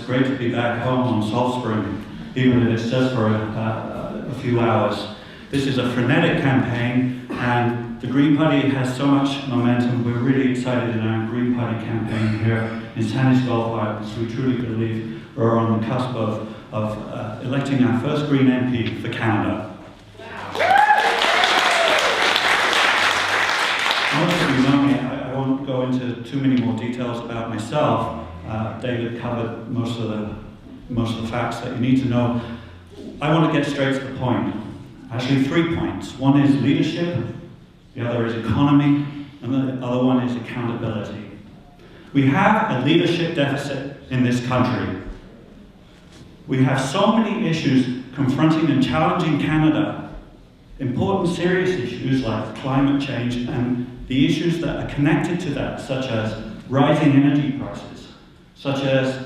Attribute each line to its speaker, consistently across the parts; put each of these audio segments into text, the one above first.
Speaker 1: great to be back home on Artspring, even if it's just for a few hours. This is a frenetic campaign, and the Green Party has so much momentum. We're really excited in our Green Party campaign here in Sandy's Gulf Islands. We truly believe we're on the cusp of electing our first Green MP for Canada. Most of you know me. I won't go into too many more details about myself. David covered most of the facts that you need to know. I want to get straight to the point. Actually, 3 points. One is leadership, the other is economy, and the other one is accountability. We have a leadership deficit in this country. We have so many issues confronting and challenging Canada, important serious issues like climate change and the issues that are connected to that, such as rising energy prices, such as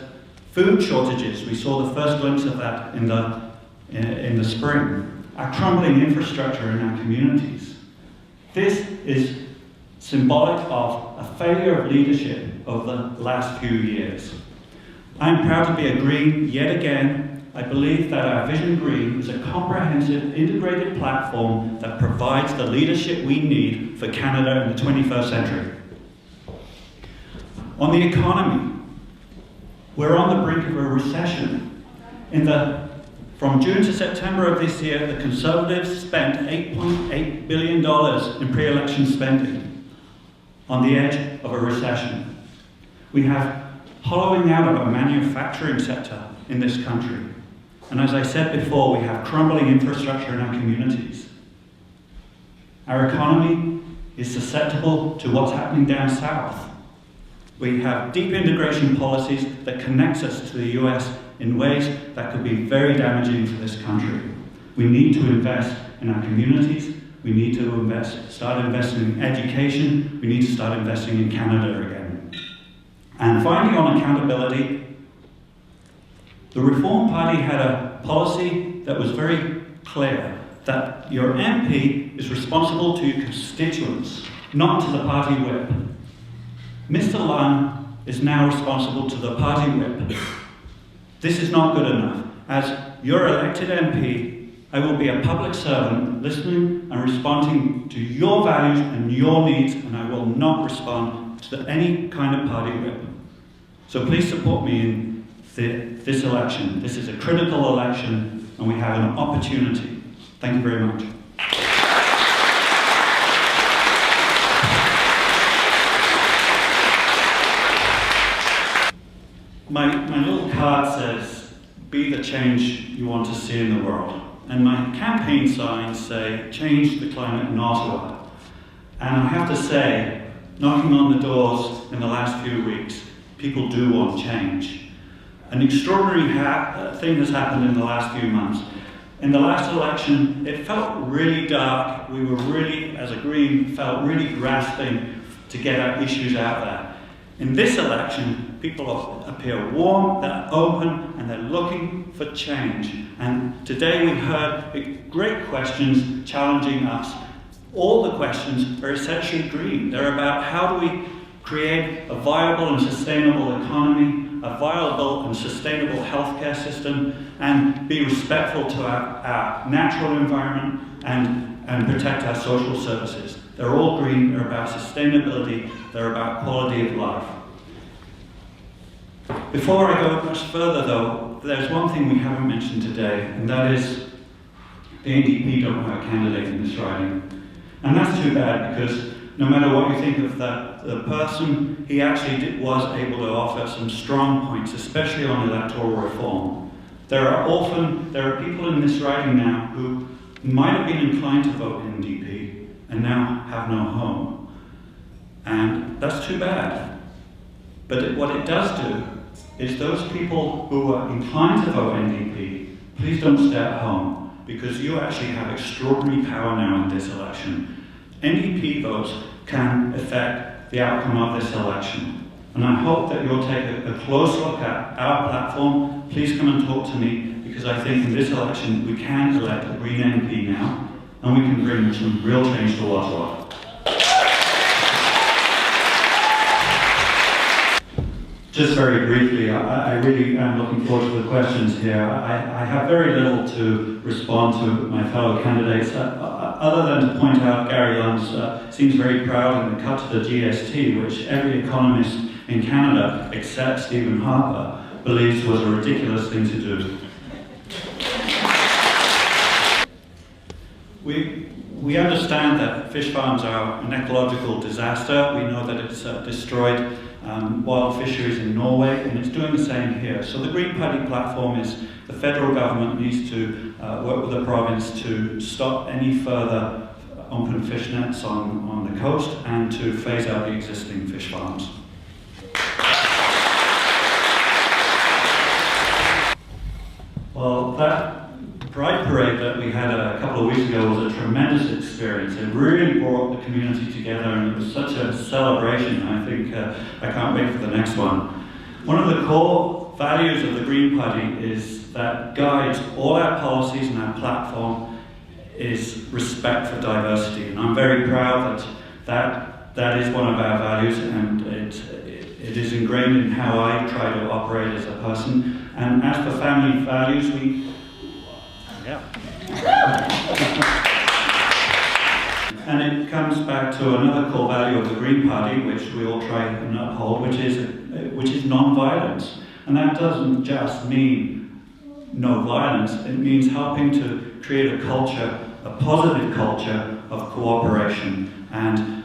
Speaker 1: food shortages. We saw the first glimpse of that in the spring. Our crumbling infrastructure in our communities. This is symbolic of a failure of leadership over the last few years. I'm proud to be a Green yet again. I believe that our Vision Green is a comprehensive, integrated platform that provides the leadership we need for Canada in the 21st century. On the economy, we're on the brink of a recession. From June to September of this year, the Conservatives spent $8.8 billion in pre-election spending on the edge of a recession. We have hollowing out of a manufacturing sector in this country. And as I said before, we have crumbling infrastructure in our communities. Our economy is susceptible to what's happening down south. We have deep integration policies that connects us to the US in ways that could be very damaging for this country. We need to invest in our communities. We need to start investing in education. We need to start investing in Canada again. And finally, on accountability, the Reform Party had a policy that was very clear, that your MP is responsible to your constituents, not to the party whip. Mr. Lunn is now responsible to the party whip. This is not good enough. As your elected MP, I will be a public servant, listening and responding to your values and your needs, and I will not respond to any kind of party whip. So please support me in this election. This is a critical election, and we have an opportunity. Thank you very much. My little card says, "Be the change you want to see in the world." And my campaign signs say, "Change the climate in Ottawa." And I have to say, knocking on the doors in the last few weeks, people do want change. An extraordinary thing has happened in the last few months. In the last election, it felt really dark. We were really, as a Green, felt really grasping to get our issues out there. In this election, people appear warm, they're open, and they're looking for change. And today we heard great questions challenging us. All the questions are essentially green. They're about how do we create a viable and sustainable economy, a viable and sustainable healthcare system, and be respectful to our natural environment and protect our social services. They're all green, they're about sustainability, they're about quality of life. Before I go much further though, there's one thing we haven't mentioned today, and that is the NDP don't have a candidate in this riding. And that's too bad, because no matter what you think of the person, he actually was able to offer some strong points, especially on electoral reform. There are people in this riding now who might have been inclined to vote NDP and now have no home. And that's too bad. But what it does do is those people who are inclined to vote NDP, please don't stay at home, because you actually have extraordinary power now in this election. NDP votes can affect the outcome of this election. And I hope that you'll take a close look at our platform. Please come and talk to me, because I think in this election we can elect a Green MP now, and we can bring some real change to Ottawa. Just very briefly, I really am looking forward to the questions here. I have very little to respond to my fellow candidates, other than to point out Gary Lunds seems very proud in the cut to the GST, which every economist in Canada, except Stephen Harper, believes was a ridiculous thing to do. We understand that fish farms are an ecological disaster. We know that it's destroyed wild fisheries in Norway, and it's doing the same here. So the Green Party platform is the federal government needs to work with the province to stop any further open fish nets on the coast and to phase out the existing fish farms. Well, that Pride Parade that we had a couple of weeks ago was a tremendous experience. It really brought the community together, and it was such a celebration. I think I can't wait for the next one. One of the core values of the Green Party is that guides all our policies and our platform is respect for diversity. And I'm very proud that is one of our values, and it is ingrained in how I try to operate as a person. And as for family values, and it comes back to another core value of the Green Party, which we all try and uphold, which is non-violence. And that doesn't just mean no violence, it means helping to create a culture, a positive culture of cooperation, and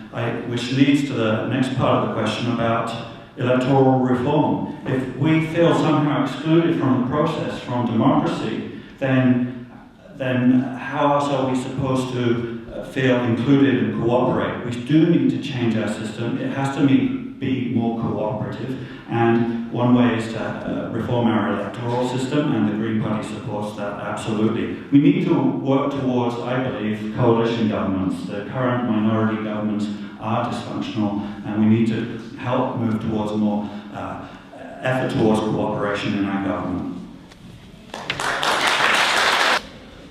Speaker 1: which leads to the next part of the question about electoral reform. If we feel somehow excluded from the process, from democracy, then how else are we supposed to feel included and cooperate? We do need to change our system. It has to be more cooperative, and one way is to reform our electoral system, and the Green Party supports that absolutely. We need to work towards, I believe, coalition governments. The current minority governments are dysfunctional, and we need to help move towards more effort towards cooperation in our government.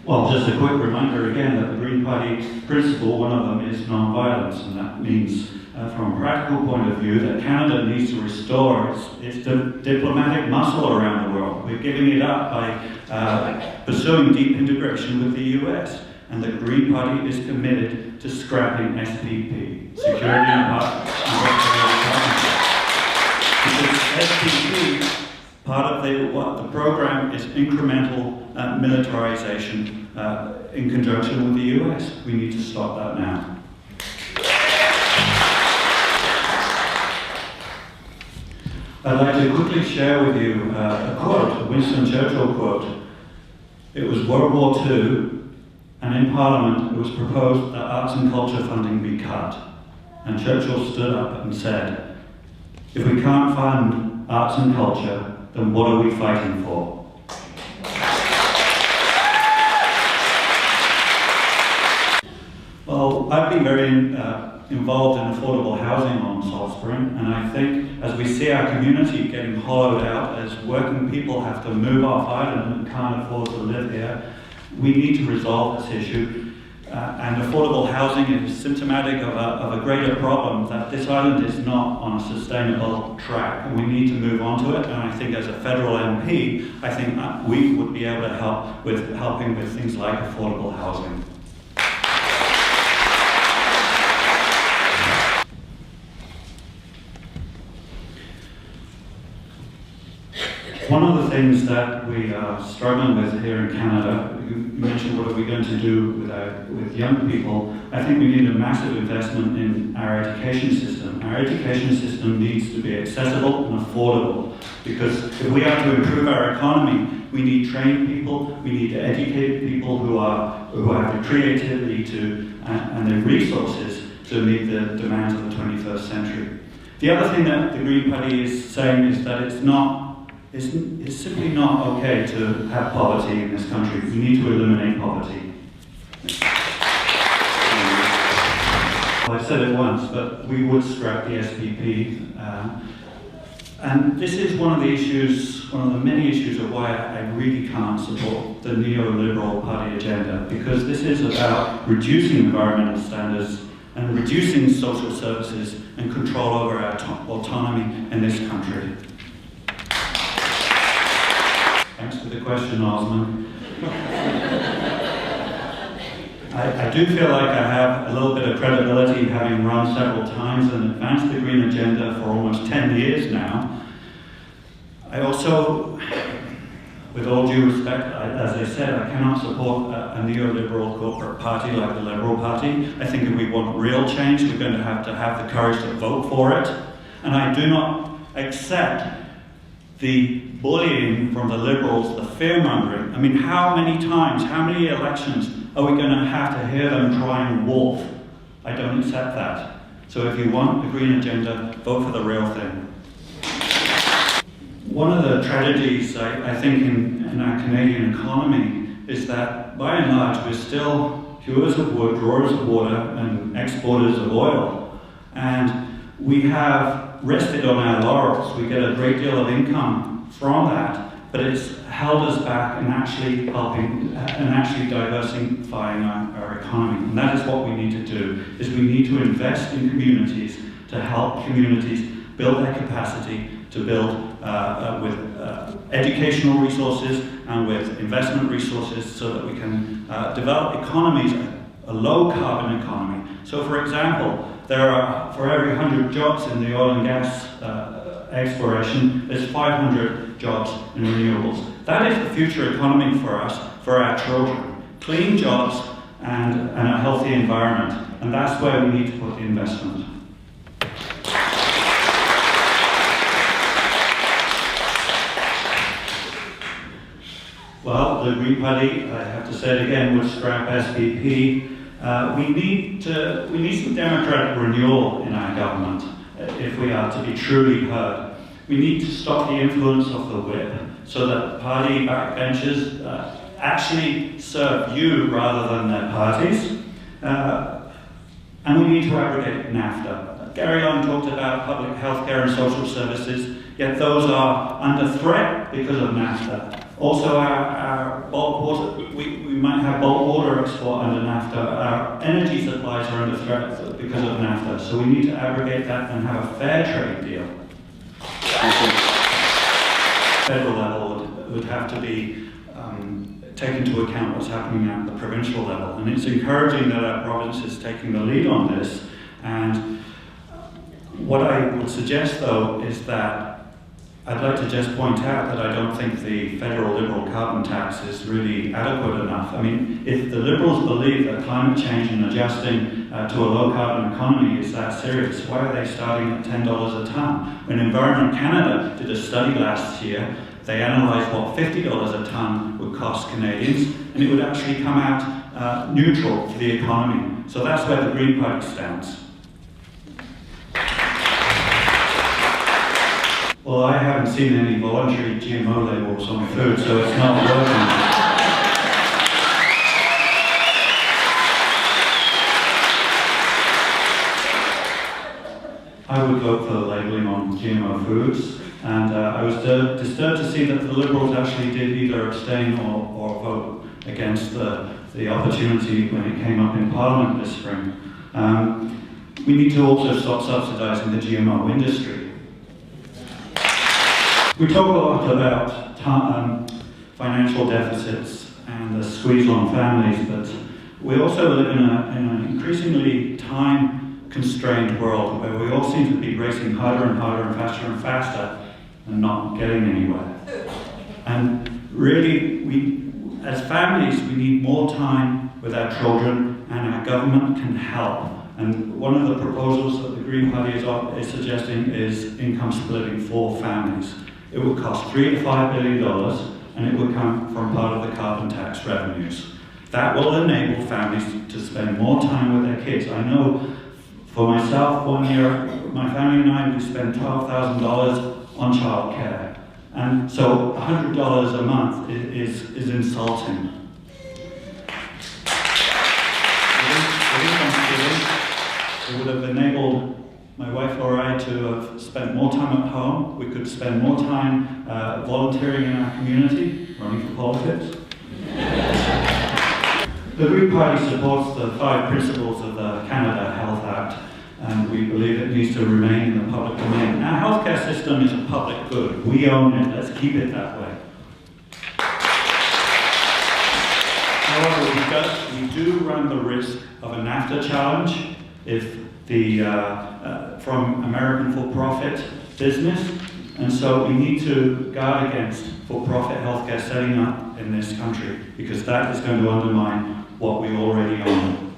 Speaker 1: Well, just a quick reminder again that the Green Party principle, one of them is non-violence, and that means, from a practical point of view, that Canada needs to restore its diplomatic muscle around the world. We're giving it up by pursuing deep integration with the US, and the Green Party is committed to scrapping SPP, Security and Partnership. Because SPP, part of the program is incremental militarization in conjunction with the US. We need to stop that now. I'd like to quickly share with you a quote, a Winston Churchill quote. It was World War II, and in Parliament it was proposed that arts and culture funding be cut. And Churchill stood up and said, "If we can't fund arts and culture, then what are we fighting for?" Well, I've been very involved in affordable housing on Artspring, and I think as we see our community getting hollowed out, as working people have to move off island and can't afford to live here, we need to resolve this issue. And affordable housing is symptomatic of a greater problem, that this island is not on a sustainable track, and we need to move on to it. And I think as a federal MP, I think we would be able to help with helping with things like affordable housing. One of the things that we are struggling with here in Canada, you mentioned what are we going to do with young people. I think we need a massive investment in our education system. Our education system needs to be accessible and affordable, because if we are to improve our economy, we need trained people, we need educated people who have the creativity and the resources to meet the demands of the 21st century. The other thing that the Green Party is saying is that it's simply not okay to have poverty in this country. We need to eliminate poverty. I said it once, but we would scrap the SPP. And this is one of the many issues of why I really can't support the neoliberal party agenda, because this is about reducing environmental standards and reducing social services and control over our autonomy in this country. good question, Osman. I do feel like I have a little bit of credibility, having run several times and advanced the green agenda for almost 10 years now. I also, with all due respect, as I said, I cannot support a neoliberal corporate party like the Liberal Party. I think if we want real change, we're going to have the courage to vote for it. And I do not accept the bullying from the Liberals, the fear-mongering. I mean, how many times, how many elections are we going to have to hear them crying wolf? I don't accept that. So if you want the green agenda, vote for the real thing. One of the tragedies, I think, in our Canadian economy is that, by and large, we're still hewers of wood, drawers of water, and exporters of oil. And we have rested on our laurels. We get a great deal of income from that, but it's held us back in actually helping and actually diversifying our economy. And that is what we need to do, is we need to invest in communities to help communities build their capacity to build with educational resources and with investment resources so that we can develop economies, a low carbon economy. So for example, there are, for every 100 jobs in the oil and gas exploration, there's 500 jobs in renewables. That is the future economy for us, for our children. Clean jobs and a healthy environment. And that's where we need to put the investment. Well, the Green Party, I have to say it again, would scrap SPP. We need some democratic renewal in our government if we are to be truly heard. We need to stop the influence of the whip so that party backbenchers actually serve you rather than their parties. And we need to abrogate NAFTA. Gary Long talked about public health care and social services, yet those are under threat because of NAFTA. Also, our bulk water, we might have bulk water export under NAFTA. Our energy supplies are under threat because of NAFTA. So we need to abrogate that and have a fair trade deal. Federal level would have to be take into account what's happening at the provincial level. And it's encouraging that our province is taking the lead on this. And what I would suggest, though, is that I'd like to just point out that I don't think the federal Liberal carbon tax is really adequate enough. I mean, if the Liberals believe that climate change and adjusting to a low carbon economy is that serious, why are they starting at $10 a tonne? When Environment Canada did a study last year, they analysed what $50 a tonne would cost Canadians, and it would actually come out neutral for the economy. So that's where the Green Party stands. Well, I haven't seen any voluntary GMO labels on food, so it's not working. I would vote for the labelling on GMO foods, and I was disturbed to see that the Liberals actually did either abstain or vote against the opportunity when it came up in Parliament this spring. We need to also stop subsidising the GMO industry. We talk a lot about financial deficits and the squeeze on families, but we also live in an increasingly time-constrained world where we all seem to be racing harder and harder and faster and not getting anywhere. And really, as families, we need more time with our children, and our government can help. And one of the proposals that the Green Party is suggesting is income splitting for families. It will cost $3 to $5 billion, and it will come from part of the carbon tax revenues. That will enable families to spend more time with their kids. I know for myself, 1 year, my family and I, we spend $12,000 on childcare. And so $100 a month is insulting. It would have enabled my wife or I to have spent more time at home. We could spend more time volunteering in our community, running for politics. The Green Party supports the 5 principles of the Canada Health Act, and we believe it needs to remain in the public domain. Our healthcare system is a public good. We own it. Let's keep it that way. run the risk of a NAFTA challenge if from American for-profit business, and so we need to guard against for-profit healthcare setting up in this country, because that is going to undermine what we already own.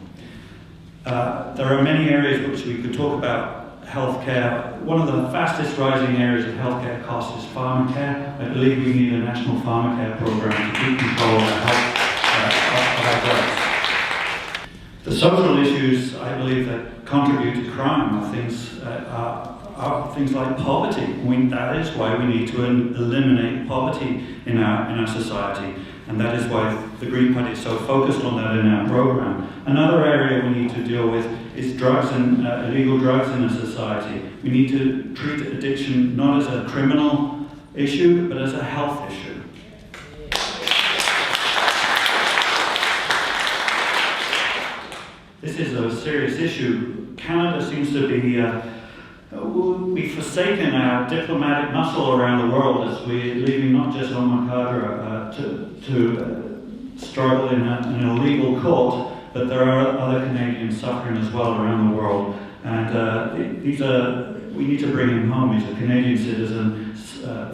Speaker 1: There are many areas which we could talk about healthcare. One of the fastest rising areas of healthcare costs is pharmacare. I believe we need a national pharmacare program to keep control of our drugs. The social issues, I believe, that contribute to crime are things like poverty. That is why we need to eliminate poverty in our society, and that is why the Green Party is so focused on that in our program. Another area we need to deal with is drugs and illegal drugs in a society. We need to treat addiction not as a criminal issue, but as a health issue. This is a serious issue. Canada seems to be, we've forsaken our diplomatic muscle around the world as we're leaving not just Omar Khadr to struggle in an illegal court, but there are other Canadians suffering as well around the world. And we need to bring him home. He's a Canadian citizen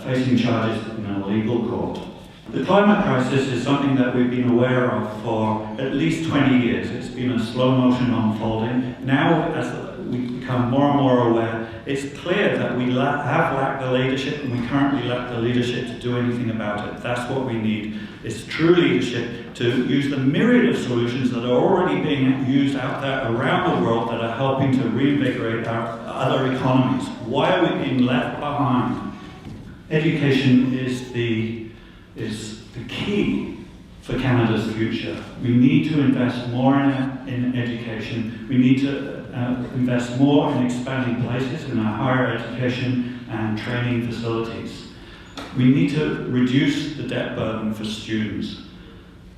Speaker 1: facing charges in an illegal court. The climate crisis is something that we've been aware of for at least 20 years. It's been a slow motion unfolding. Now, as we become more and more aware, it's clear that we have lacked the leadership, and we currently lack the leadership to do anything about it. That's what we need, is true leadership to use the myriad of solutions that are already being used out there around the world that are helping to reinvigorate our other economies. Why are we being left behind? Education is the key for Canada's future. We need to invest more in education. We need to invest more in expanding places in our higher education and training facilities. We need to reduce the debt burden for students.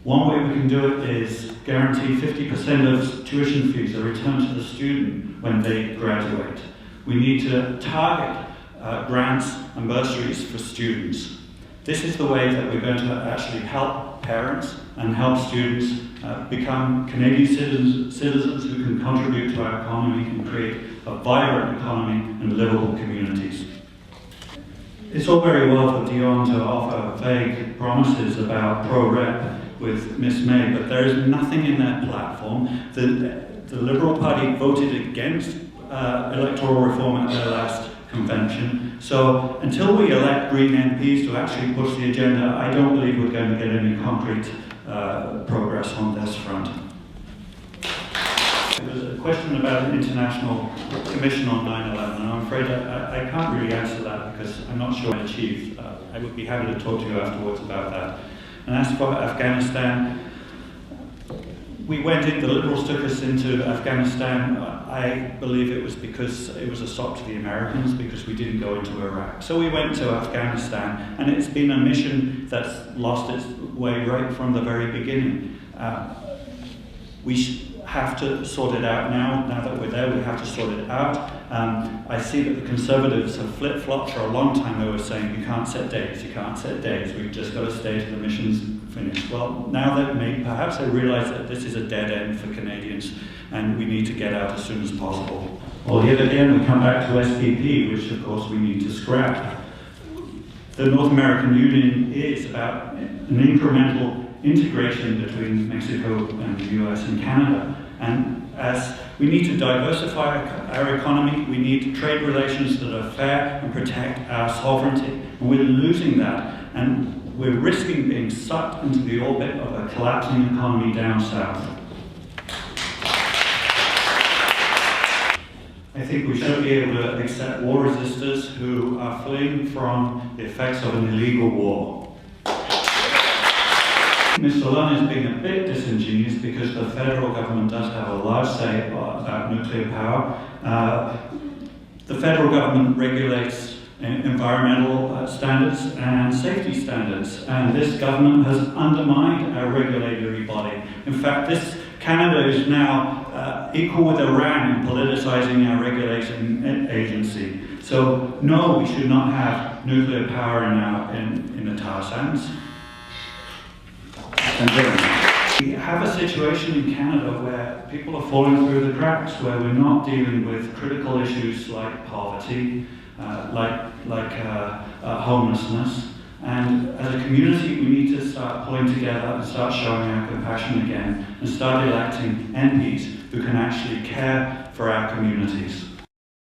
Speaker 1: One way we can do it is guarantee 50% of tuition fees are returned to the student when they graduate. We need to target grants and bursaries for students. This is the way that we're going to actually help parents and help students become Canadian citizens who can contribute to our economy and create a vibrant economy and livable communities. It's all very well for Dion to offer vague promises about pro-rep with Miss May, but there is nothing in that platform. The Liberal Party voted against electoral reform at their last convention. So until we elect Green MPs to actually push the agenda, I don't believe we're going to get any concrete progress on this front. There was a question about an international commission on 9/11, and I'm afraid I can't really answer that because I'm not sure I achieved. I would be happy to talk to you afterwards about that. And as for Afghanistan, we went in, the Liberals took us into Afghanistan. I believe it was because it was a sop to the Americans because we didn't go into Iraq. So we went to Afghanistan, and it's been a mission that's lost its way right from the very beginning. We have to sort it out now. Now that we're there, we have to sort it out. I see that the Conservatives have flip-flopped for a long time. They were saying, you can't set dates, we've just got to stay till the mission's finished. Well, now that perhaps they realise that this is a dead end for Canadians and we need to get out as soon as possible. Well, yet again, we come back to SPP, which of course we need to scrap. The North American Union is about an incremental integration between Mexico and the US and Canada. And as we need to diversify our economy, we need trade relations that are fair and protect our sovereignty. And we're losing that, and we're risking being sucked into the orbit of a collapsing economy down south. I think we should be able to accept war resistors who are fleeing from the effects of an illegal war. Mr. Lunn is being a bit disingenuous because the federal government does have a large say about nuclear power. The federal government regulates environmental standards and safety standards, and this government has undermined our regulatory body. In fact, Canada is now equal with Iran in politicizing our regulating agency. So no, we should not have nuclear power in the tar sands. Thank you very much. We have a situation in Canada where people are falling through the cracks, where we're not dealing with critical issues like poverty, homelessness. And as a community, we need to start pulling together and start showing our compassion again and start electing MPs who can actually care for our communities.